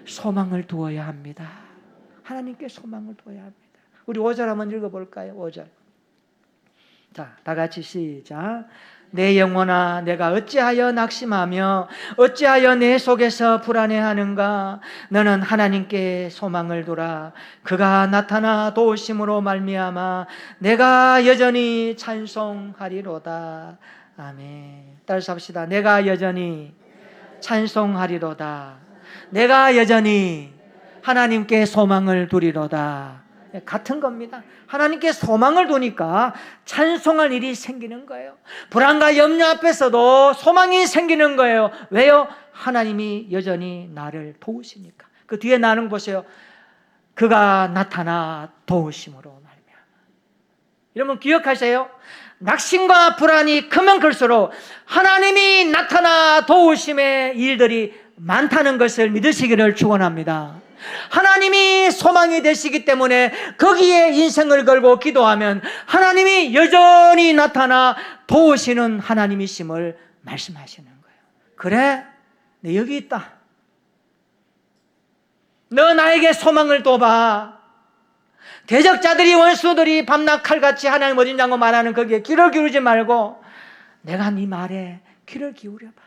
소망을 두어야 합니다. 하나님께 소망을 두어야 합니다. 우리 5절 한번 읽어볼까요? 5절. 자, 다 같이 시작. 내 영혼아, 내가 어찌하여 낙심하며 어찌하여 내 속에서 불안해하는가? 너는 하나님께 소망을 두라. 그가 나타나 도우심으로 말미암아 내가 여전히 찬송하리로다. 아멘. 따라서 합시다. 내가 여전히 찬송하리로다. 내가 여전히 하나님께 소망을 두리로다. 같은 겁니다. 하나님께 소망을 두니까 찬송할 일이 생기는 거예요. 불안과 염려 앞에서도 소망이 생기는 거예요. 왜요? 하나님이 여전히 나를 도우시니까. 그 뒤에 나는 보세요. 그가 나타나 도우심으로 말미암아. 여러분 기억하세요. 낙심과 불안이 크면 클수록 하나님이 나타나 도우심의 일들이 많다는 것을 믿으시기를 축원합니다. 하나님이 소망이 되시기 때문에 거기에 인생을 걸고 기도하면 하나님이 여전히 나타나 도우시는 하나님이심을 말씀하시는 거예요. 그래, 내 여기 있다. 너 나에게 소망을 둬봐. 대적자들이, 원수들이 밤낮 칼같이 하나님 어딨냐고 말하는 거기에 귀를 기울이지 말고 내가 네 말에 귀를 기울여봐.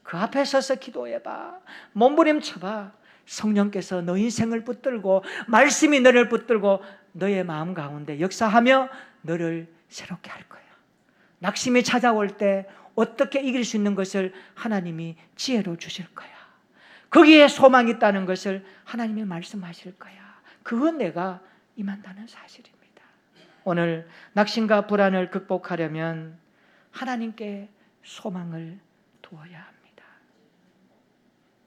그 앞에 서서 기도해봐. 몸부림쳐봐. 성령께서 너 인생을 붙들고 말씀이 너를 붙들고 너의 마음 가운데 역사하며 너를 새롭게 할 거야. 낙심이 찾아올 때 어떻게 이길 수 있는 것을 하나님이 지혜로 주실 거야. 거기에 소망이 있다는 것을 하나님이 말씀하실 거야. 그건 내가 임한다는 사실입니다. 오늘 낙심과 불안을 극복하려면 하나님께 소망을 두어야 합니다.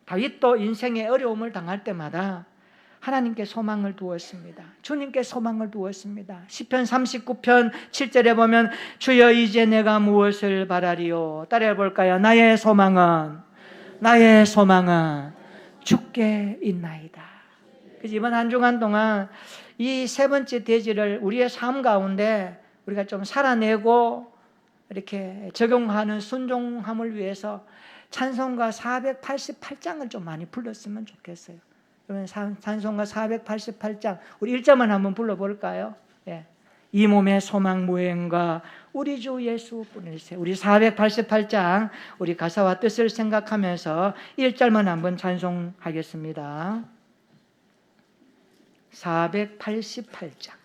다윗도 인생의 어려움을 당할 때마다 하나님께 소망을 두었습니다. 주님께 소망을 두었습니다. 시편 39편 7절에 보면 주여 이제 내가 무엇을 바라리요? 따라해 볼까요? 나의 소망은 주께 있나이다. 그래서 이번 한 주간 동안 이 세 번째 대지를 우리의 삶 가운데 우리가 좀 살아내고 이렇게 적용하는 순종함을 위해서 찬송가 488장을 좀 많이 불렀으면 좋겠어요. 그러면 찬송가 488장 우리 1절만 한번 불러볼까요? 예. 이 몸의 소망 무언가 우리 주 예수뿐일세. 우리 488장 우리 가사와 뜻을 생각하면서 1절만 한번 찬송하겠습니다. 488장.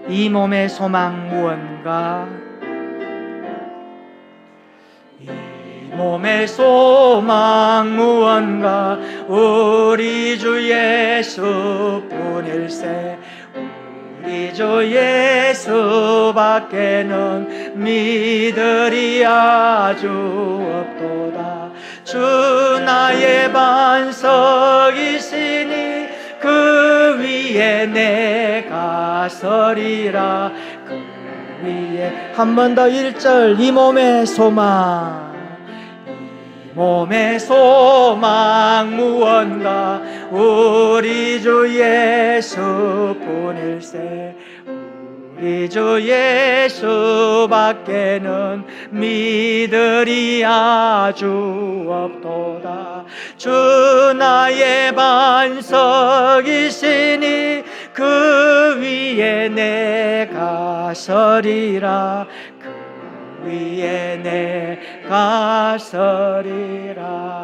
이 몸의 소망 무언가 이 몸의 소망 무언가 우리 주 예수뿐일세. 우리 주 예수밖에는 믿으리 아주 없도다. 주 나의 반석이시니 그 위에 내가 서리라. 그 위에 한 번 더 1절 이 몸의 소망 이 몸의 소망 무언가 우리 주 예수뿐일세. 우리 주 예수밖에는 믿으리 아주 없도다. 주 나의 반석이시니 그 위에 내가 서리라. 그 위에 내가 서리라.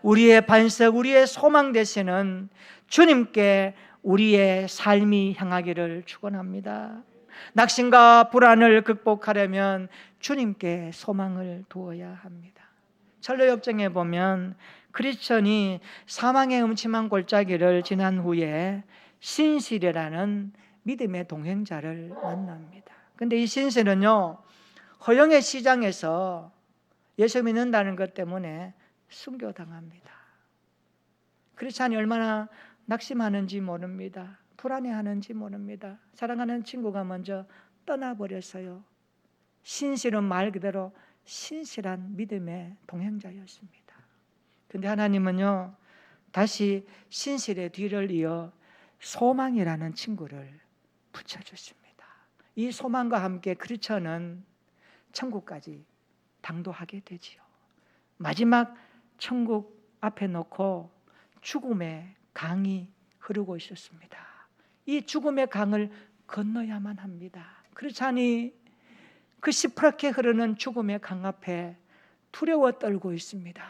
우리의 반석, 우리의 소망 되시는 주님께 우리의 삶이 향하기를 축원합니다. 낙심과 불안을 극복하려면 주님께 소망을 두어야 합니다. 철로역정에 보면 크리스천이 사망의 음침한 골짜기를 지난 후에 신실이라는 믿음의 동행자를 만납니다. 근데 이 신실은요, 허영의 시장에서 예수 믿는다는 것 때문에 순교당합니다. 크리스천이 얼마나 낙심하는지 모릅니다. 불안해하는지 모릅니다. 사랑하는 친구가 먼저 떠나버렸어요. 신실은 말 그대로 신실한 믿음의 동행자였습니다. 그런데 하나님은요, 다시 신실의 뒤를 이어 소망이라는 친구를 붙여주십니다. 이 소망과 함께 크리스천은 천국까지 당도하게 되지요. 마지막 천국 앞에 놓고 죽음의 강이 흐르고 있었습니다. 이 죽음의 강을 건너야만 합니다. 크리스찬이 그 시퍼렇게 흐르는 죽음의 강 앞에 두려워 떨고 있습니다.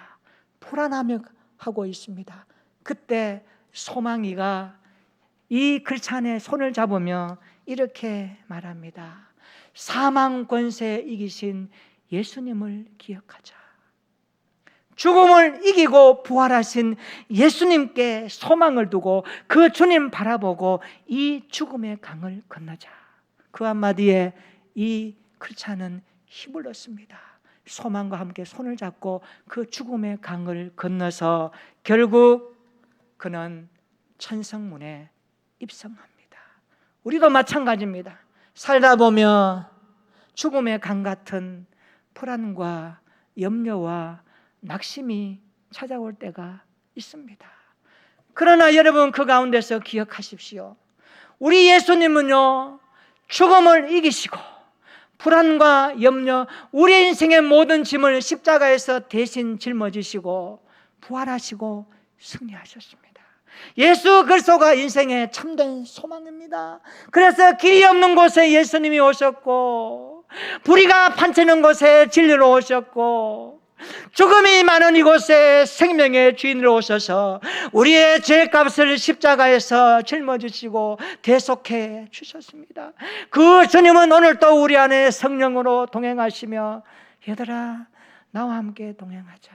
불안하며 하고 있습니다. 그때 소망이가 이 크리스찬의 손을 잡으며 이렇게 말합니다. 사망 권세 이기신 예수님을 기억하자. 죽음을 이기고 부활하신 예수님께 소망을 두고 그 주님 바라보고 이 죽음의 강을 건너자. 그 한마디에 이 크리스찬은 힘을 얻습니다. 소망과 함께 손을 잡고 그 죽음의 강을 건너서 결국 그는 천성문에 입성합니다. 우리도 마찬가지입니다. 살다 보면 죽음의 강 같은 불안과 염려와 낙심이 찾아올 때가 있습니다. 그러나 여러분 그 가운데서 기억하십시오. 우리 예수님은요, 죽음을 이기시고 불안과 염려, 우리 인생의 모든 짐을 십자가에서 대신 짊어지시고 부활하시고 승리하셨습니다. 예수 그리스도가 인생의 참된 소망입니다. 그래서 길이 없는 곳에 예수님이 오셨고, 불의가 판치는 곳에 진리로 오셨고, 죽음이 많은 이곳에 생명의 주인으로 오셔서 우리의 죄값을 십자가에서 짊어지시고 대속해 주셨습니다. 그 주님은 오늘도 우리 안에 성령으로 동행하시며 얘들아 나와 함께 동행하자.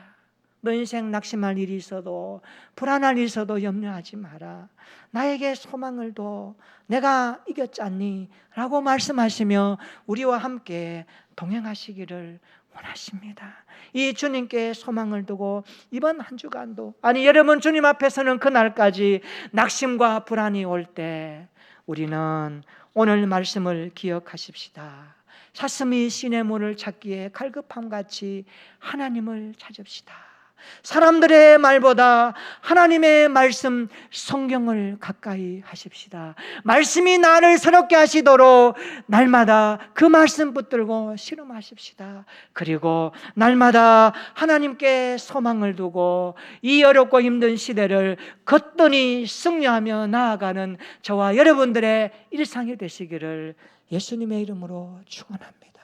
너 인생 낙심할 일이 있어도 불안할 일이 있어도 염려하지 마라. 나에게 소망을 둬. 내가 이겼잖니 라고 말씀하시며 우리와 함께 동행하시기를 원하십니다. 이 주님께 소망을 두고 이번 한 주간도, 아니 여러분 주님 앞에서는 그날까지 낙심과 불안이 올 때 우리는 오늘 말씀을 기억하십시다. 사슴이 시냇물을 찾기에 갈급함같이 하나님을 찾읍시다. 사람들의 말보다 하나님의 말씀 성경을 가까이 하십시다. 말씀이 나를 새롭게 하시도록 날마다 그 말씀 붙들고 실험하십시다. 그리고 날마다 하나님께 소망을 두고 이 어렵고 힘든 시대를 거뜬히 승리하며 나아가는 저와 여러분들의 일상이 되시기를 예수님의 이름으로 축원합니다.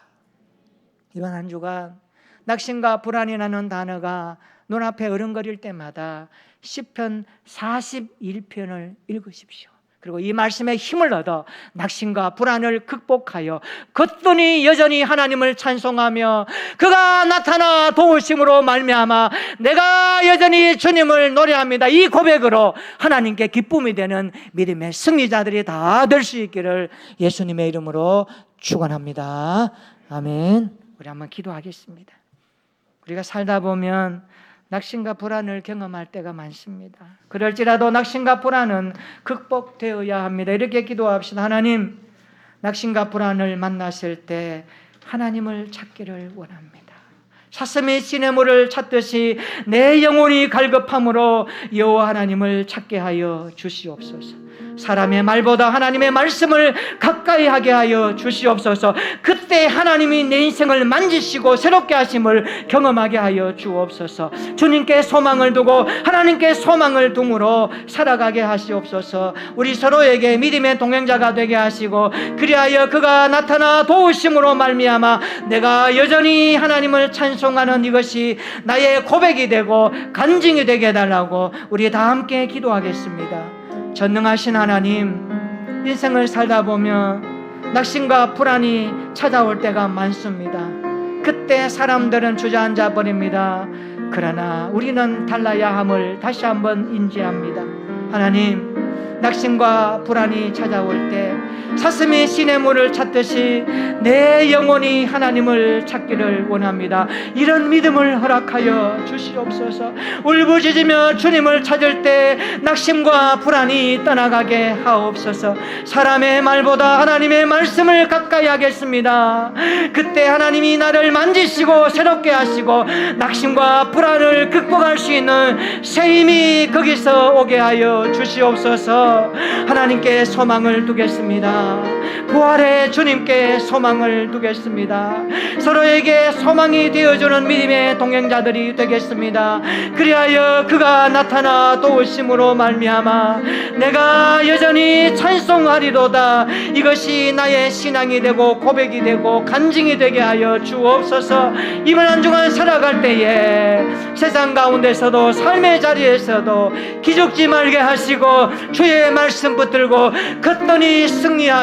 이번 한 주간 낙심과 불안이라는 단어가 눈앞에 어른거릴 때마다 시편 41편을 읽으십시오. 그리고 이 말씀에 힘을 얻어 낙심과 불안을 극복하여 거뜬히 여전히 하나님을 찬송하며 그가 나타나 도우심으로 말미암아 내가 여전히 주님을 노래합니다. 이 고백으로 하나님께 기쁨이 되는 믿음의 승리자들이 다 될 수 있기를 예수님의 이름으로 축원합니다. 아멘. 우리 한번 기도하겠습니다. 우리가 살다 보면 낙심과 불안을 경험할 때가 많습니다. 그럴지라도 낙심과 불안은 극복되어야 합니다. 이렇게 기도합시다. 하나님, 낙심과 불안을 만났을 때 하나님을 찾기를 원합니다. 사슴이 시냇물을 찾듯이 내 영혼이 갈급함으로 여호와 하나님을 찾게 하여 주시옵소서. 사람의 말보다 하나님의 말씀을 가까이 하게 하여 주시옵소서. 그때 하나님이 내 인생을 만지시고 새롭게 하심을 경험하게 하여 주옵소서. 주님께 소망을 두고 하나님께 소망을 둠으로 살아가게 하시옵소서. 우리 서로에게 믿음의 동행자가 되게 하시고 그리하여 그가 나타나 도우심으로 말미암아 내가 여전히 하나님을 찬송하는 이것이 나의 고백이 되고 간증이 되게 해달라고 우리 다 함께 기도하겠습니다. 전능하신 하나님, 인생을 살다 보면 낙심과 불안이 찾아올 때가 많습니다. 그때 사람들은 주저앉아 버립니다. 그러나 우리는 달라야 함을 다시 한번 인지합니다. 하나님, 낙심과 불안이 찾아올 때 사슴이 시냇물을 찾듯이 내 영혼이 하나님을 찾기를 원합니다. 이런 믿음을 허락하여 주시옵소서. 울부짖으며 주님을 찾을 때 낙심과 불안이 떠나가게 하옵소서. 사람의 말보다 하나님의 말씀을 가까이 하겠습니다. 그때 하나님이 나를 만지시고 새롭게 하시고 낙심과 불안을 극복할 수 있는 새 힘이 거기서 오게 하여 주시옵소서. 하나님께 소망을 두겠습니다. 부활의 주님께 소망을 두겠습니다. 서로에게 소망이 되어주는 믿음의 동행자들이 되겠습니다. 그리하여 그가 나타나 도우심으로 말미암아 내가 여전히 찬송하리로다. 이것이 나의 신앙이 되고 고백이 되고 간증이 되게 하여 주옵소서. 이번 한 주간 살아갈 때에 세상 가운데서도 삶의 자리에서도 기죽지 말게 하시고 주의 말씀 붙들고 거뜬히 승리하며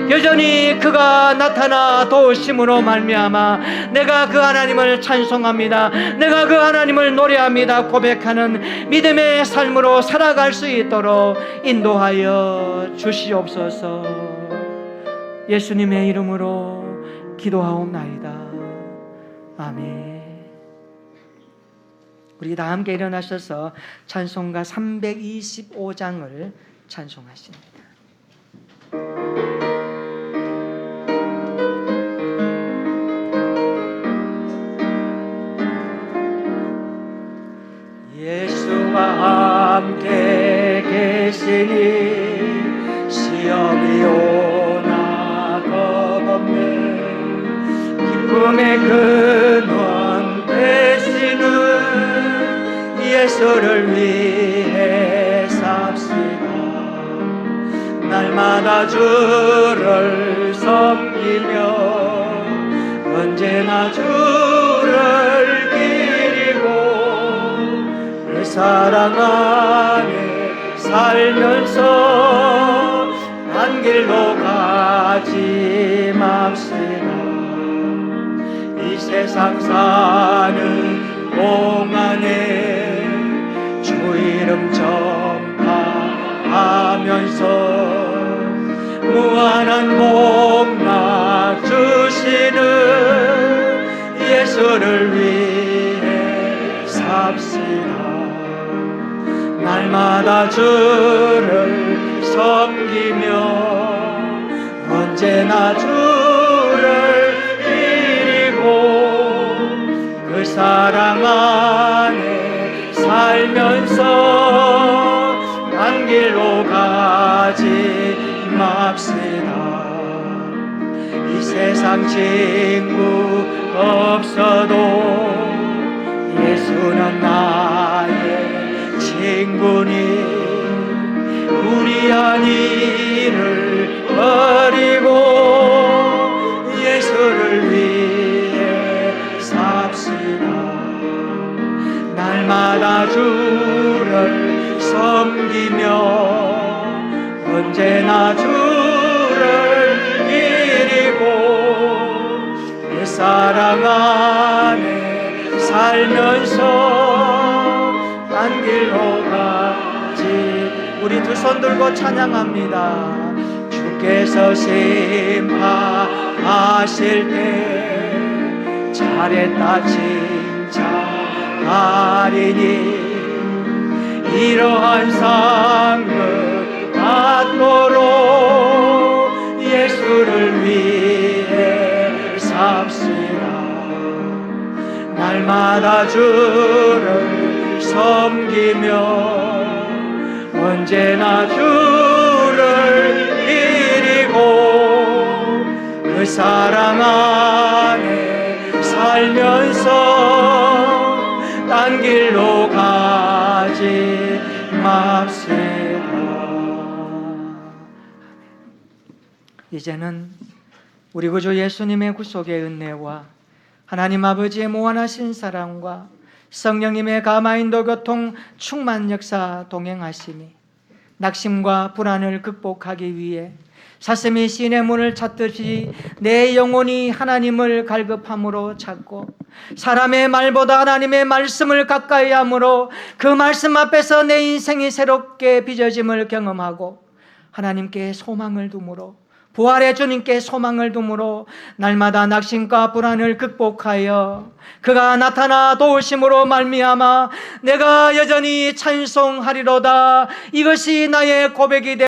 여전히 그가 나타나 도우심으로 말미암아 내가 그 하나님을 찬송합니다. 내가 그 하나님을 노래합니다. 고백하는 믿음의 삶으로 살아갈 수 있도록 인도하여 주시옵소서. 예수님의 이름으로 기도하옵나이다. 아멘. 우리 다 함께 일어나셔서 찬송가 325장을 찬송하십니다. 예수와 함께 계시니 시험이 오나 겁없네. 기쁨의 근원 되시는 예수를 위해 삽시다. 날마다 주를 섬기며 언제나 주를 사랑 안에 살면서 한 길로 가지 맙시다. 이 세상 사는 동안에 주 이름 전파하면서 무한한 복락 주시는 예수를 위해 삽시다. 날마다 주를 섬기며 언제나 주를 드리고 그 사랑 안에 살면서 한 길로 가지 맙시다. 이 세상 친구 없어도 예수는 나의 친구니 무리한 일을 버리고 예수를 위해 삽시다. 날마다 주를 섬기며 언제나 주를 기리고 그 사랑 안에 살면서 한 길로 가지. 우리 두 손 들고 찬양합니다. 주께서 심판하실 때 잘했다 칭찬하리니 이러한 상급 받도록 예수를 위해 삽시다. 날마다 주를 섬기며 언제나 주를 기리고 그 사랑 안에 살면서 딴 길로 가지 맙시다. 이제는 우리 구주 예수님의 구속의 은혜와 하나님 아버지의 무한하신 사랑과 성령님의 가마인도 교통 충만 역사 동행하심이 낙심과 불안을 극복하기 위해 사슴이 시내 문을 찾듯이 내 영혼이 하나님을 갈급함으로 찾고 사람의 말보다 하나님의 말씀을 가까이 함으로 그 말씀 앞에서 내 인생이 새롭게 빚어짐을 경험하고 하나님께 소망을 두므로 부활의 주님께 소망을 두므로 날마다 낙심과 불안을 극복하여 그가 나타나 도우심으로 말미암아 내가 여전히 찬송하리로다. 이것이 나의 고백이 되어